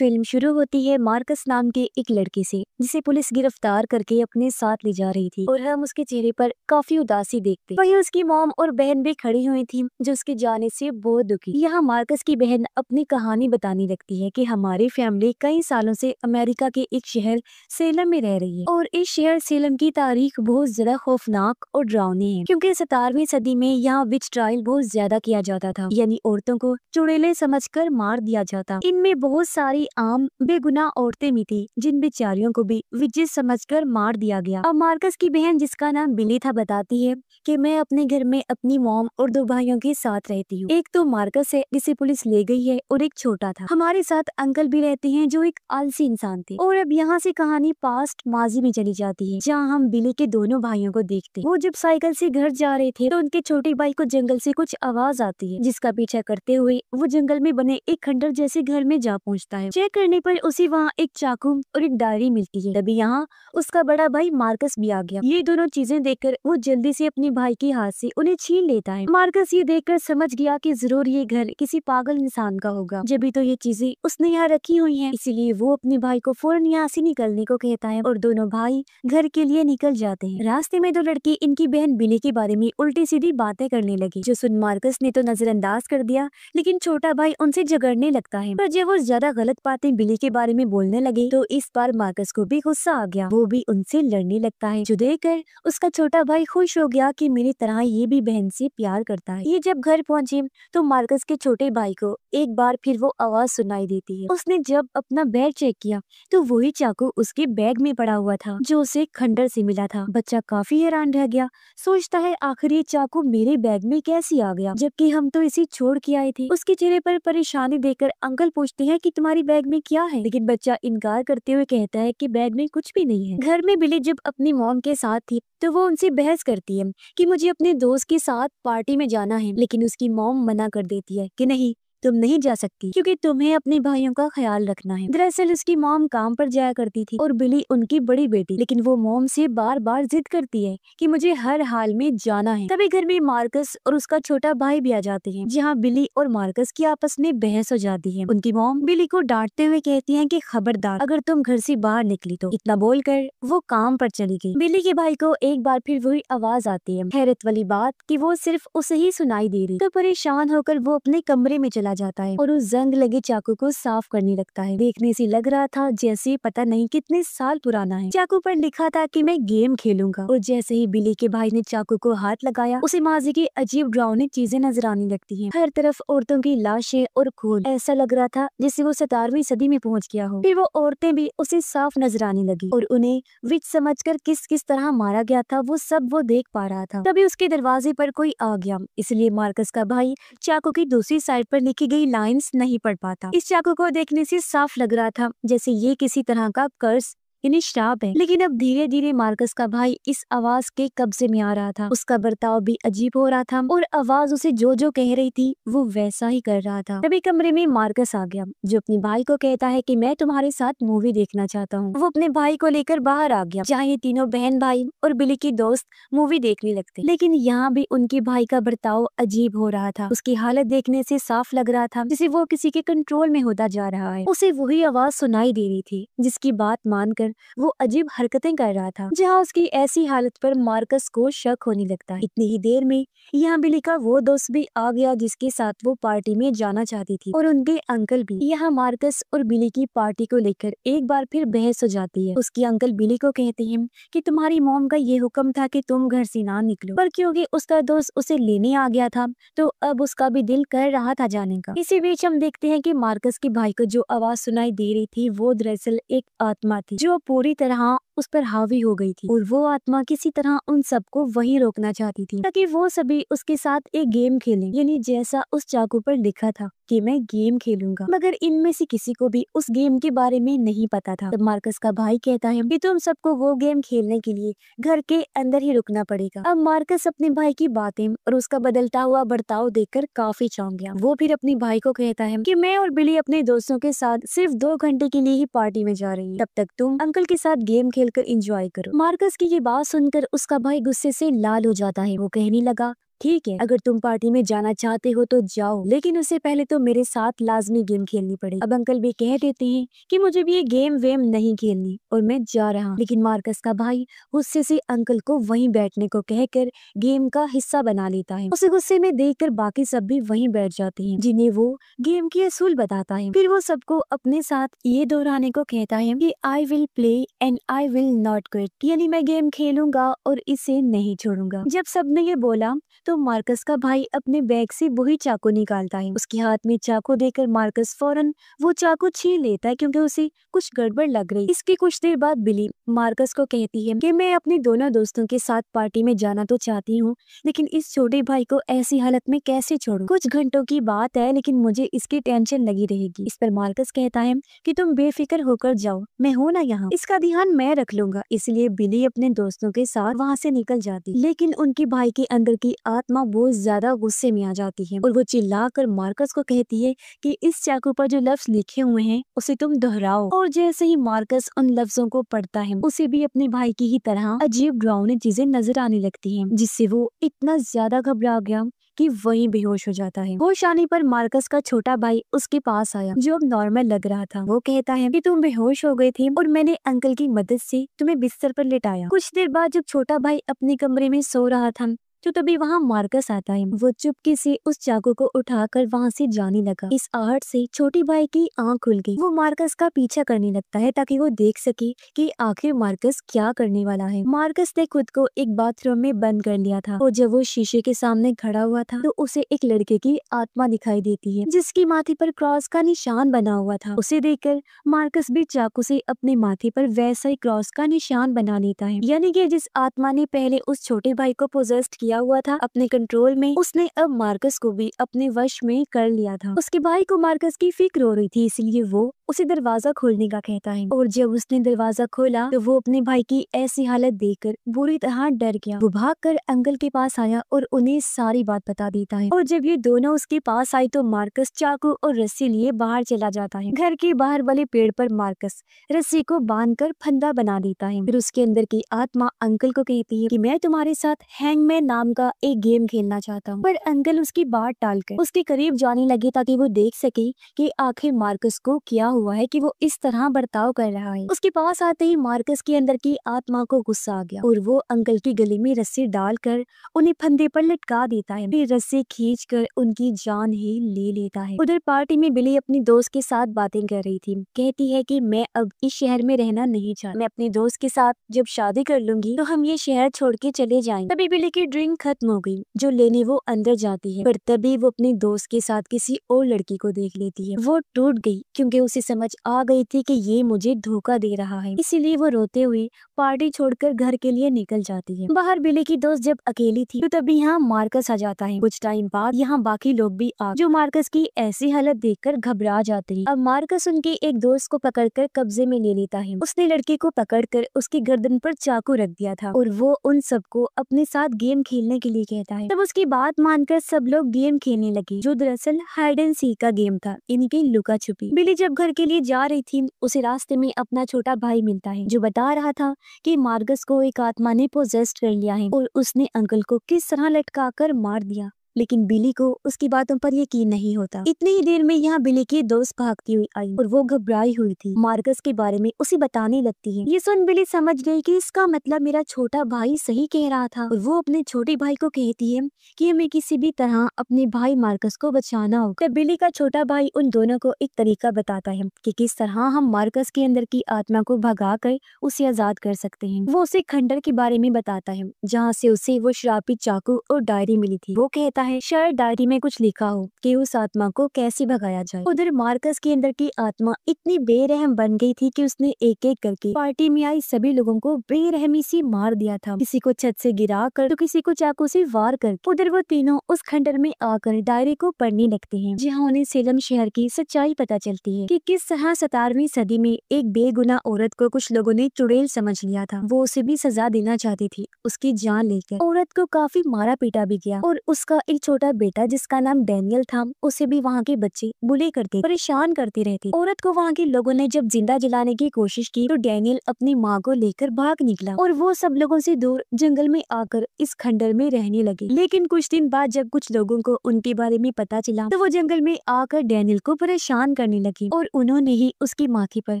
Film शुरू होती है मार्कस नाम के एक लड़के से, जिसे पुलिस गिरफ्तार करके अपने साथ ले जा रही थी और हम उसके चेहरे पर काफी उदासी देखते। वहीं उसकी मॉम और बहन भी खड़ी हुई थी, जो उसके जाने से बहुत दुखी। यहाँ मार्कस की बहन अपनी कहानी बताने लगती है कि हमारी फैमिली कई सालों से अमेरिका के एक शहर सेलम में रह रही है और इस शहर सेलम की तारीख बहुत ज्यादा खौफनाक और डरावनी है, क्योंकि 17वीं सदी में यहाँ विच ट्रायल बहुत ज्यादा किया जाता था, यानी औरतों को चुड़ैले समझकर मार दिया जाता। इनमें बहुत सारी आम बेगुनाह औरतें भी थी, जिन बेचारियों को भी विजेस समझकर मार दिया गया। अब मार्कस की बहन, जिसका नाम बिली था, बताती है कि मैं अपने घर में अपनी मॉम और 2 भाइयों के साथ रहती हूँ। एक तो मार्कस है, जिसे पुलिस ले गई है, और एक छोटा था। हमारे साथ अंकल भी रहते हैं, जो एक आलसी इंसान थे। और अब यहाँ से कहानी पास्ट माजी में चली जाती है, जहाँ हम बिली के दोनों भाइयों को देखते हैं। वो जब साइकिल से घर जा रहे थे तो उनके छोटे भाई को जंगल से कुछ आवाज आती है, जिसका पीछा करते हुए वो जंगल में बने एक खंडर जैसे घर में जा पहुँचता है। चेक करने पर उसे वहाँ एक चाकू और एक डायरी मिलती है। तभी यहाँ उसका बड़ा भाई मार्कस भी आ गया। ये दोनों चीजें देखकर वो जल्दी से अपने भाई के हाथ से उन्हें छीन लेता है। मार्कस ये देखकर समझ गया कि जरूर ये घर किसी पागल इंसान का होगा, जब तो ये चीजें उसने यहाँ रखी हुई हैं। इसीलिए वो अपने भाई को फौरन यहाँ से निकलने को कहता है और दोनों भाई घर के लिए निकल जाते हैं। रास्ते में 2 लड़की इनकी बहन बिली के बारे में उल्टी सीधी बातें करने लगी, जो सुन मार्कस ने तो नजरअंदाज कर दिया, लेकिन छोटा भाई उनसे झगड़ने लगता है। पर जब वो ज्यादा गलत बातें बिली के बारे में बोलने लगे तो इस बार मार्कस को भी गुस्सा आ गया। वो भी उनसे लड़ने लगता है, जो देखकर उसका छोटा भाई खुश हो गया कि मेरी तरह ये भी बहन से प्यार करता है। ये जब घर पहुंचे तो मार्कस के छोटे भाई को एक बार फिर वो आवाज सुनाई देती है। उसने जब अपना बैग चेक किया तो वही चाकू उसके बैग में पड़ा हुआ था, जो उसे खंडर से मिला था। बच्चा काफी हैरान रह गया, सोचता है आखिर ये चाकू मेरे बैग में कैसे आ गया, जबकि हम तो इसे छोड़ के आए थे। उसके चेहरे पर परेशानी देखकर अंकल पूछते हैं कि तुम्हारी बैग में क्या है, लेकिन बच्चा इनकार करते हुए कहता है कि बैग में कुछ भी नहीं है। घर में बिली जब अपनी मॉम के साथ थी तो वो उनसे बहस करती है कि मुझे अपने दोस्त के साथ पार्टी में जाना है, लेकिन उसकी मॉम मना कर देती है कि नहीं, तुम नहीं जा सकती, क्योंकि तुम्हें अपने भाइयों का ख्याल रखना है। दरअसल उसकी मॉम काम पर जाया करती थी और बिली उनकी बड़ी बेटी, लेकिन वो मॉम से बार बार जिद करती है कि मुझे हर हाल में जाना है। तभी घर में मार्कस और उसका छोटा भाई भी आ जाते हैं, जहाँ बिली और मार्कस की आपस में बहस हो जाती है। उनकी मॉम बिली को डांटते हुए कहती है कि खबरदार, अगर तुम घर से बाहर निकली तो। इतना बोलकर वो काम पर चली गई। बिली के भाई को एक बार फिर वही आवाज आती है। हैरत वाली बात कि वो सिर्फ उसे ही सुनाई दे रही। तो परेशान होकर वो अपने कमरे में चला जाता है और उस जंग लगे चाकू को साफ करने लगता है। देखने से लग रहा था जैसे पता नहीं कितने साल पुराना है। चाकू पर लिखा था कि मैं गेम खेलूंगा, और जैसे ही बिली के भाई ने चाकू को हाथ लगाया, उसे माजी की अजीब डरावनी चीजें नजर आने लगती हैं। हर तरफ औरतों की लाशें और खून। ऐसा लग रहा था जैसे वो 17वीं सदी में पहुंच गया हो। फिर वो औरतें भी उसे साफ नजर आने लगी और उन्हें विच समझकर किस किस तरह मारा गया था वो सब वो देख पा रहा था। तभी उसके दरवाजे पर कोई आ गया, इसलिए मार्कस का भाई चाकू की दूसरी साइड पर लिखी गई लाइंस नहीं पढ़ पाता। इस चाकू को देखने से साफ लग रहा था जैसे ये किसी तरह का कर्ज यानी श्राप है। लेकिन अब धीरे धीरे मार्कस का भाई इस आवाज के कब्जे में आ रहा था। उसका बर्ताव भी अजीब हो रहा था और आवाज उसे जो जो कह रही थी वो वैसा ही कर रहा था। तभी कमरे में मार्कस आ गया, जो अपने भाई को कहता है कि मैं तुम्हारे साथ मूवी देखना चाहता हूँ। वो अपने भाई को लेकर बाहर आ गया, जहाँ ये तीनों बहन भाई और बिली की दोस्त मूवी देखने लगते। लेकिन यहाँ भी उनके भाई का बर्ताव अजीब हो रहा था। उसकी हालत देखने से साफ लग रहा था जैसे वो किसी के कंट्रोल में होता जा रहा है। उसे वही आवाज सुनाई दे रही थी, जिसकी बात मानकर वो अजीब हरकतें कर रहा था। जहाँ उसकी ऐसी हालत पर मार्कस को शक होने लगता है। इतनी ही देर में यहाँ बिली का वो दोस्त भी आ गया, जिसके साथ वो पार्टी में जाना चाहती थी, और उनके अंकल भी। यहाँ मार्कस और बिली की पार्टी को लेकर एक बार फिर बहस हो जाती है। उसके अंकल बिली को कहते हैं कि तुम्हारी मॉम का ये हुक्म था कि तुम घर से ना निकलो, पर क्योंकि उसका दोस्त उसे लेने आ गया था तो अब उसका भी दिल कर रहा था जाने का। इसी बीच हम देखते हैं कि मार्कस के भाई को जो आवाज सुनाई दे रही थी वो दरअसल एक आत्मा थी, जो पूरी तरह उस पर हावी हो गई थी, और वो आत्मा किसी तरह उन सबको वहीं रोकना चाहती थी, ताकि वो सभी उसके साथ एक गेम खेलें, यानी जैसा उस चाकू पर लिखा था कि मैं गेम खेलूंगा। मगर इनमें से किसी को भी उस गेम के बारे में नहीं पता था। तब मार्कस का भाई कहता है कि तुम सबको वो गेम खेलने के लिए घर के अंदर ही रुकना पड़ेगा। अब मार्कस अपने भाई की बातें और उसका बदलता हुआ बर्ताव देखकर काफी चौंक गया। वो फिर अपने भाई को कहता है कि मैं और बिली अपने दोस्तों के साथ सिर्फ 2 घंटे के लिए ही पार्टी में जा रही है, तब तक तुम अंकल के साथ गेम खेलकर एंजॉय करो। मार्कस की ये बात सुनकर उसका भाई गुस्से से लाल हो जाता है। वो कहने लगा, ठीक है, अगर तुम पार्टी में जाना चाहते हो तो जाओ, लेकिन उससे पहले तो मेरे साथ लाजमी गेम खेलनी पड़ेगी। अब अंकल भी कह देते हैं कि मुझे भी ये गेम वेम नहीं खेलनी और मैं जा रहा हूँ। लेकिन मार्कस का भाई गुस्से से अंकल को वहीं बैठने को कहकर गेम का हिस्सा बना लेता है। उसे गुस्से में देखकर बाकी सब भी वहीं बैठ जाते हैं, जिन्हें वो गेम की असूल बताता है। फिर वो सबको अपने साथ ये दोहराने को कहता है कि I will play and I will not quit, यानी मैं गेम खेलूंगा और इसे नहीं छोड़ूंगा। जब सबने ये बोला तो मार्कस का भाई अपने बैग से वही चाकू निकालता है। उसके हाथ में चाकू देकर मार्कस फौरन वो चाकू छीन लेता है क्योंकि उसे कुछ गड़बड़ लग रही। इसके कुछ देर बाद बिली मार्कस को कहती है कि मैं अपने दोनों दोस्तों के साथ पार्टी में जाना तो चाहती हूँ, लेकिन इस छोटे भाई को ऐसी हालत में कैसे छोड़ूं? कुछ घंटों की बात है, लेकिन मुझे इसकी टेंशन लगी रहेगी। इस पर मार्कस कहता है कि तुम बेफिक्र होकर जाओ, मैं हूँ ना यहाँ, इसका ध्यान मैं रख लूंगा। इसलिए बिली अपने दोस्तों के साथ वहाँ से निकल जाती, लेकिन उनके भाई के अंदर की आत्मा बहुत ज्यादा गुस्से में आ जाती है और वो चिल्लाकर मार्कस को कहती है कि इस चाकू पर जो लफ्ज लिखे हुए हैं उसे तुम दोहराओ। और जैसे ही मार्कस उन लफ्जों को पढ़ता है, उसे भी अपने भाई की ही तरह अजीब डरावनी चीजें नजर आने लगती हैं, जिससे वो इतना ज्यादा घबरा गया कि वहीं बेहोश हो जाता है। होश आने पर मार्कस का छोटा भाई उसके पास आया, जो अब नॉर्मल लग रहा था। वो कहता है कि तुम बेहोश हो गए थे और मैंने अंकल की मदद से तुम्हें बिस्तर पर लिटाया। कुछ देर बाद जब छोटा भाई अपने कमरे में सो रहा था तो तभी वहाँ मार्कस आता है। वो चुपके से उस चाकू को उठाकर वहाँ से जाने लगा। इस आहट से छोटी भाई की आंख खुल गई। वो मार्कस का पीछा करने लगता है ताकि वो देख सके कि आखिर मार्कस क्या करने वाला है। मार्कस ने खुद को एक बाथरूम में बंद कर लिया था और जब वो शीशे के सामने खड़ा हुआ था तो उसे एक लड़के की आत्मा दिखाई देती है, जिसकी माथे पर क्रॉस का निशान बना हुआ था। उसे देखकर मार्कस भी चाकू से अपने माथे पर वैसा ही क्रॉस का निशान बना लेता है, यानी कि जिस आत्मा ने पहले उस छोटे भाई को पोजेस्ट किया हुआ था अपने कंट्रोल में, उसने अब मार्कस को भी अपने वश में कर लिया था। उसके भाई को मार्कस की फिक्र हो रही थी, इसलिए वो उसे दरवाजा खोलने का कहता है और जब उसने दरवाजा खोला तो वो अपने भाई की ऐसी हालत देखकर बुरी तरह डर गया। वो भागकर अंकल के पास आया और उन्हें सारी बात बता देता है और जब ये दोनों उसके पास आई तो मार्कस चाकू और रस्सी लिए बाहर चला जाता है। घर के बाहर वाले पेड़ पर मार्कस रस्सी को बांधकर फंदा बना देता है। फिर उसके अंदर की आत्मा अंकल को कहती है कि मैं तुम्हारे साथ हैंगमैन नाम का एक गेम खेलना चाहता हूँ, पर अंकल उसकी बात टालकर उसके करीब जाने लगे ताकि वो देख सके कि आखिर मार्कस को क्या हुआ है कि वो इस तरह बर्ताव कर रहा है। उसके पास आते ही मार्कस के अंदर की आत्मा को गुस्सा आ गया और वो अंकल की गले में रस्सी डालकर उन्हें फंदे पर लटका देता है। फिर रस्सी खींचकर उनकी जान ही ले लेता है। उधर पार्टी में बिली अपनी दोस्त के साथ बातें कर रही थी। कहती है कि मैं अब इस शहर में रहना नहीं चाहती, मैं अपने दोस्त के साथ जब शादी कर लूंगी तो हम ये शहर छोड़ के चले जाएंगे। तभी बिली की ड्रिंक खत्म हो गई, जो लेने वो अंदर जाती है, पर तभी वो अपने दोस्त के साथ किसी और लड़की को देख लेती है। वो टूट गई क्योंकि उसे समझ आ गई थी कि ये मुझे धोखा दे रहा है, इसीलिए वो रोते हुए पार्टी छोड़कर घर के लिए निकल जाती है। बाहर बिली की दोस्त जब अकेली थी तो तभी यहाँ मार्कस आ जाता है। कुछ टाइम बाद यहाँ बाकी लोग भी आ, जो मार्कस की ऐसी हालत देखकर घबरा जाते हैं। अब मार्कस उनके एक दोस्त को पकड़कर कब्जे में ले लेता है। उसने लड़के को पकड़कर उसकी गर्दन पर चाकू रख दिया था और वो उन सबको अपने साथ गेम खेलने के लिए कहता है। तब उसकी बात मानकर सब लोग गेम खेलने लगे, जो दरअसल हाइड एंड सीक का गेम था, इनकी लुका छुपी। बिली जब घर के लिए जा रही थी उसे रास्ते में अपना छोटा भाई मिलता है, जो बता रहा था कि मार्कस को एक आत्मा ने पोजेस्ट कर लिया है और उसने अंकल को किस तरह लटका कर मार दिया। लेकिन बिली को उसकी बातों पर यकीन नहीं होता। इतनी ही देर में यहाँ बिली की दोस्त भागती हुई आई और वो घबराई हुई थी। मार्कस के बारे में उसे बताने लगती है। ये सुन बिली समझ गई कि इसका मतलब मेरा छोटा भाई सही कह रहा था और वो अपने छोटे भाई को कहती है कि हमें किसी भी तरह अपने भाई मार्कस को बचाना होगा। तब बिली का छोटा भाई उन दोनों को एक तरीका बताता है कि किस तरह हम मार्कस के अंदर की आत्मा को भगा कर उसे आजाद कर सकते हैं। वो उसे खंडर के बारे में बताता है, जहाँ से उसे वो शराबी चाकू और डायरी मिली थी। वो कहता है शायद डायरी में कुछ लिखा हो कि उस आत्मा को कैसे भगाया जाए। उधर मार्कस के अंदर की आत्मा इतनी बेरहम बन गई थी कि उसने एक एक करके पार्टी में आई सभी लोगों को बेरहमी से मार दिया था, किसी को छत से गिरा कर तो किसी को चाकू से वार कर। उधर वो तीनों उस खंडर में आकर डायरी को पढ़ने लगते हैं, जहाँ उन्हें सेलम शहर की सच्चाई पता चलती है कि किस तरह 17वीं सदी में एक बेगुनाह औरत को कुछ लोगों ने चुड़ैल समझ लिया था। वो उसे भी सजा देना चाहती थी, उसकी जान लेकर। औरत को काफी मारा पीटा भी गया और उसका एक छोटा बेटा जिसका नाम डैनियल था, उसे भी वहाँ के बच्चे बुली करते, परेशान करते रहते। औरत को वहाँ के लोगों ने जब जिंदा जलाने की कोशिश की तो डैनियल अपनी माँ को लेकर भाग निकला और वो सब लोगों से दूर जंगल में आकर इस खंडर में रहने लगे। लेकिन कुछ दिन बाद जब कुछ लोगों को उनके बारे में पता चला तो वो जंगल में आकर डैनियल को परेशान करने लगी और उन्होंने ही उसकी माथे पर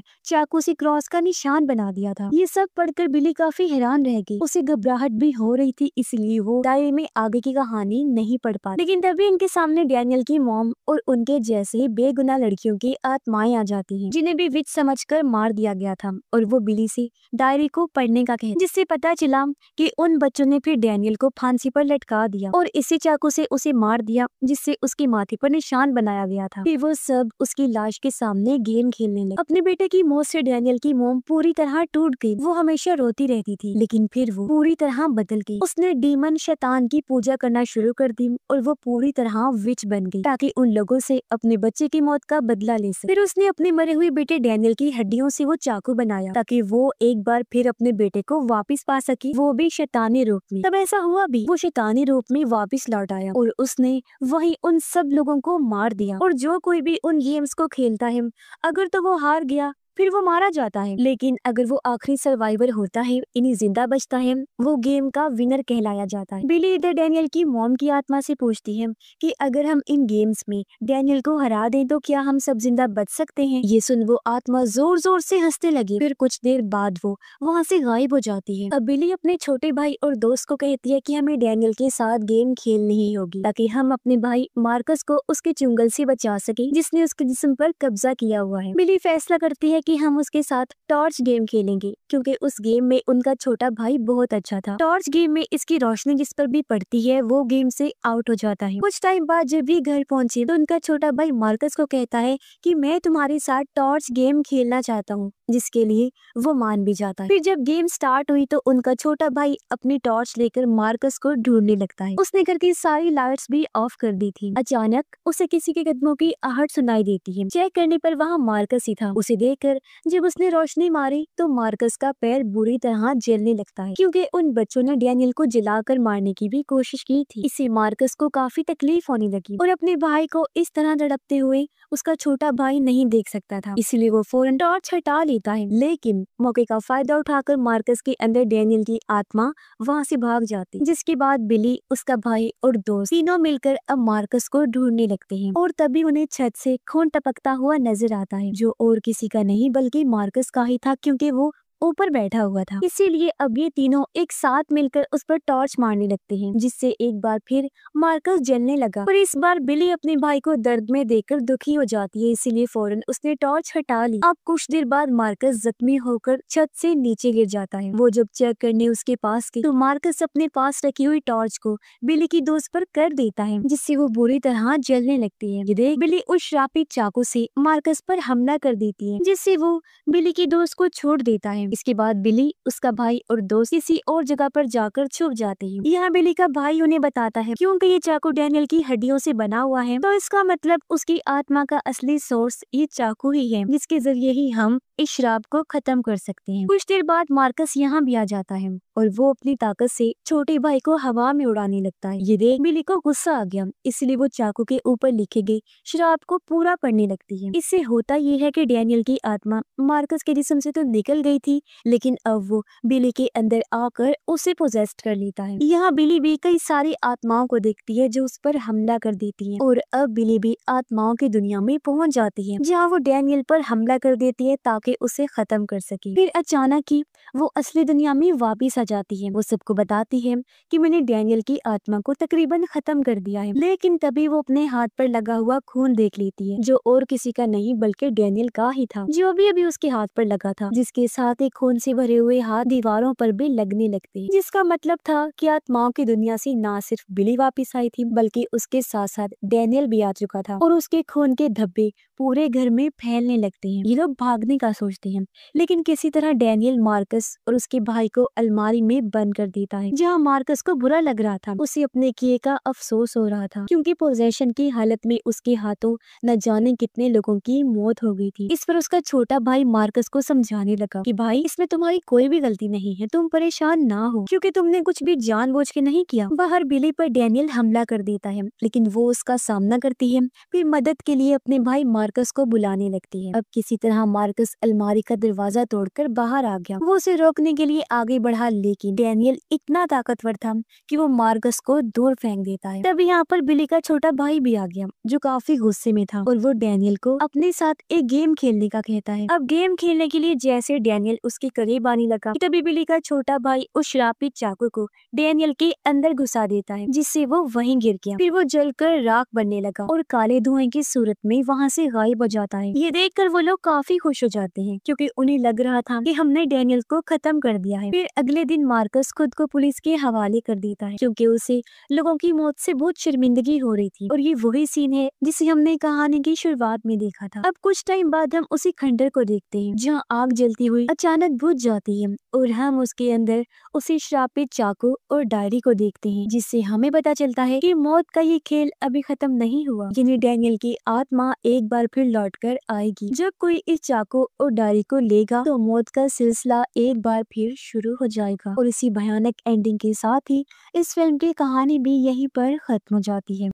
चाकू से क्रॉस का निशान बना दिया था। ये सब पढ़कर बिली काफी हैरान रह गई। उसे घबराहट भी हो रही थी, इसलिए वो डायरी में आगे की कहानी नहीं पढ़ पाई। लेकिन तभी उनके सामने डैनियल की मॉम और उनके जैसे ही बेगुनाह लड़कियों की आत्माएं आ जाती हैं, जिन्हें भी विच समझकर मार दिया गया था। और वो बिली से डायरी को पढ़ने का कहे, जिससे पता चला कि उन बच्चों ने फिर डैनियल को फांसी पर लटका दिया और इसी चाकू से उसे मार दिया, जिससे उसके माथे पर निशान बनाया गया था। फिर वो सब उसकी लाश के सामने गेम खेलने लगे। अपने बेटे की मौत से डैनियल की मॉम पूरी तरह टूट गई। वो हमेशा रोती रहती थी, लेकिन फिर वो पूरी तरह बदल गई। उसने डीमन शैतान की पूजा करना शुरू कर दी और वो पूरी तरह विच बन गई ताकि उन लोगों से अपने बच्चे की मौत का बदला ले सके। फिर उसने अपने मरे हुए बेटे डैनियल की हड्डियों से वो चाकू बनाया ताकि वो एक बार फिर अपने बेटे को वापस पा सके, वो भी शैतानी रूप में। तब ऐसा हुआ भी, वो शैतानी रूप में वापस लौट आया और उसने वही उन सब लोगों को मार दिया। और जो कोई भी उन गेम्स को खेलता है, अगर तो वो हार गया फिर वो मारा जाता है, लेकिन अगर वो आखिरी सर्वाइवर होता है, इन्हीं जिंदा बचता है, वो गेम का विनर कहलाया जाता है। बिली इधर डैनियल की मॉम की आत्मा से पूछती है कि अगर हम इन गेम्स में डैनियल को हरा दें तो क्या हम सब जिंदा बच सकते हैं। ये सुन वो आत्मा जोर जोर से हंसने लगी। फिर कुछ देर बाद वो वहाँ से गायब हो जाती है। अब बिली अपने छोटे भाई और दोस्त को कहती है कि हमें डैनियल के साथ गेम खेलनी ही होगी ताकि हम अपने भाई मार्कस को उसके चुंगल से बचा सके जिसने उसके जिस्म पर कब्जा किया हुआ है। बिली फैसला करती है कि हम उसके साथ टॉर्च गेम खेलेंगे क्योंकि उस गेम में उनका छोटा भाई बहुत अच्छा था। टॉर्च गेम में इसकी रोशनी जिस पर भी पड़ती है वो गेम से आउट हो जाता है। कुछ टाइम बाद जब भी घर पहुंचे तो उनका छोटा भाई मार्कस को कहता है कि मैं तुम्हारे साथ टॉर्च गेम खेलना चाहता हूँ, जिसके लिए वो मान भी जाता है। फिर जब गेम स्टार्ट हुई तो उनका छोटा भाई अपनी टॉर्च लेकर मार्कस को ढूंढने लगता है। उसने घर की सारी लाइट्स भी ऑफ कर दी थी। अचानक उसे किसी के कदमों की आहट सुनाई देती है। चेक करने पर वहाँ मार्कस ही था। उसे देखकर जब उसने रोशनी मारी तो मार्कस का पैर बुरी तरह जलने लगता है क्योंकि उन बच्चों ने डैनियल को जलाकर मारने की भी कोशिश की थी। इससे मार्कस को काफी तकलीफ होने लगी और अपने भाई को इस तरह तड़पते हुए उसका छोटा भाई नहीं देख सकता था, इसलिए वो फौरन टॉर्च हटा लेता है। लेकिन मौके का फायदा उठाकर मार्कस के अंदर डैनियल की आत्मा वहाँ से भाग जाती, जिसके बाद बिली, उसका भाई और दोस्त तीनों मिलकर अब मार्कस को ढूंढने लगते हैं। और तभी उन्हें छत से खून टपकता हुआ नजर आता है, जो और किसी का नहीं बल्कि मार्कस का ही था क्योंकि वो ऊपर बैठा हुआ था। इसीलिए अब ये तीनों एक साथ मिलकर उस पर टॉर्च मारने लगते हैं, जिससे एक बार फिर मार्कस जलने लगा। पर इस बार बिली अपने भाई को दर्द में देखकर दुखी हो जाती है, इसीलिए फौरन उसने टॉर्च हटा ली। अब कुछ देर बाद मार्कस जख्मी होकर छत से नीचे गिर जाता है। वो जब चेक करने उसके पास गई तो मार्कस अपने पास रखी हुई टॉर्च को बिली की दोस्त पर कर देता है, जिससे वो बुरी तरह जलने लगती है। ये देख बिली उस श्रापित चाकू से मार्कस पर हमला कर देती है, जिससे वो बिली की दोस्त को छोड़ देता है। इसके बाद बिली, उसका भाई और दोस्त किसी और जगह पर जाकर छुप जाते हैं। यहाँ बिली का भाई उन्हें बताता है क्योंकि ये चाकू डैनियल की हड्डियों से बना हुआ है, तो इसका मतलब उसकी आत्मा का असली सोर्स ये चाकू ही है, जिसके जरिए ही हम इस श्राप को खत्म कर सकते हैं। कुछ देर बाद मार्कस यहाँ भी आ जाता है और वो अपनी ताकत से छोटे भाई को हवा में उड़ाने लगता है। ये देख बिली को गुस्सा आ गया, इसलिए वो चाकू के ऊपर लिखे गए श्राप को पूरा पढ़ने लगती है। इससे होता ये है कि डैनियल की आत्मा मार्कस के जिस्म से तो निकल गई थी, लेकिन अब वो बिली के अंदर आकर उसे पोजेस्ट कर लेता है। यहाँ बिली भी कई सारी आत्माओं को देखती है जो उस पर हमला कर देती हैं, और अब बिली भी आत्माओं की दुनिया में पहुंच जाती है, जहाँ वो डैनियल पर हमला कर देती है ताकि उसे खत्म कर सके। फिर अचानक ही वो असली दुनिया में वापिस आ जाती है। वो सबको बताती है कि मैंने डैनियल की आत्मा को तकरीबन खत्म कर दिया है, लेकिन तभी वो अपने हाथ पर लगा हुआ खून देख लेती है, जो और किसी का नहीं बल्कि डैनियल का ही था, जो अभी उसके हाथ पर लगा था, जिसके साथ एक खून से भरे हुए हाथ दीवारों पर भी लगने लगते हैं, जिसका मतलब था कि आत्माओं की दुनिया से ना सिर्फ बिली वापस आई थी बल्कि उसके साथ साथ डैनियल भी आ चुका था, और उसके खून के धब्बे पूरे घर में फैलने लगते हैं। ये लोग भागने का सोचते हैं, लेकिन किसी तरह डैनियल मार्कस और उसके भाई को अलमारी में बंद कर देता है। जहाँ मार्कस को बुरा लग रहा था, उसे अपने किए का अफसोस हो रहा था, क्योंकि पोजेशन की हालत में उसके हाथों न जाने कितने लोगों की मौत हो गई थी। इस पर उसका छोटा भाई मार्कस को समझाने लगा कि भाई, इसमें तुम्हारी कोई भी गलती नहीं है, तुम परेशान ना हो, क्योंकि तुमने कुछ भी जानबूझ के नहीं किया। बाहर बिली पर डैनियल हमला कर देता है, लेकिन वो उसका सामना करती है, फिर मदद के लिए अपने भाई मार्कस को बुलाने लगती है। अब किसी तरह मार्कस अलमारी का दरवाजा तोड़कर बाहर आ गया। वो उसे रोकने के लिए आगे बढ़ा, लेकिन डैनियल इतना ताकतवर था कि वो मार्कस को दूर फेंक देता है। तब यहाँ पर बिली का छोटा भाई भी आ गया, जो काफी गुस्से में था, और वो डैनियल को अपने साथ एक गेम खेलने का कहता है। अब गेम खेलने के लिए जैसे डैनियल उसके करीब आने लगा, तभी बिली का छोटा भाई उस श्रापित चाकू को डैनियल के अंदर घुसा देता है, जिससे वो वहीं गिर गया। फिर वो जलकर राख बनने लगा और काले धुएं की सूरत में वहाँ से गायब हो जाता है। ये देखकर वो लोग काफी खुश हो जाते हैं, क्योंकि उन्हें लग रहा था कि हमने डैनियल को खत्म कर दिया है। फिर अगले दिन मार्कस खुद को पुलिस के हवाले कर देता है, क्योंकि उसे लोगों की मौत से बहुत शर्मिंदगी हो रही थी। और ये वही सीन है जिसे हमने कहानी की शुरुआत में देखा था। अब कुछ टाइम बाद हम उसी खंडर को देखते हैं, जहाँ आग जलती हुई अचानक बुझ जाती है, और हम उसके अंदर उसी श्रापित चाकू और डायरी को देखते हैं, जिससे हमें पता चलता है कि मौत का ये खेल अभी खत्म नहीं हुआ, यानी डैनियल की आत्मा एक बार फिर लौटकर आएगी। जब कोई इस चाकू और डायरी को लेगा, तो मौत का सिलसिला एक बार फिर शुरू हो जाएगा। और इसी भयानक एंडिंग के साथ ही इस फिल्म की कहानी भी यहीं पर खत्म हो जाती है।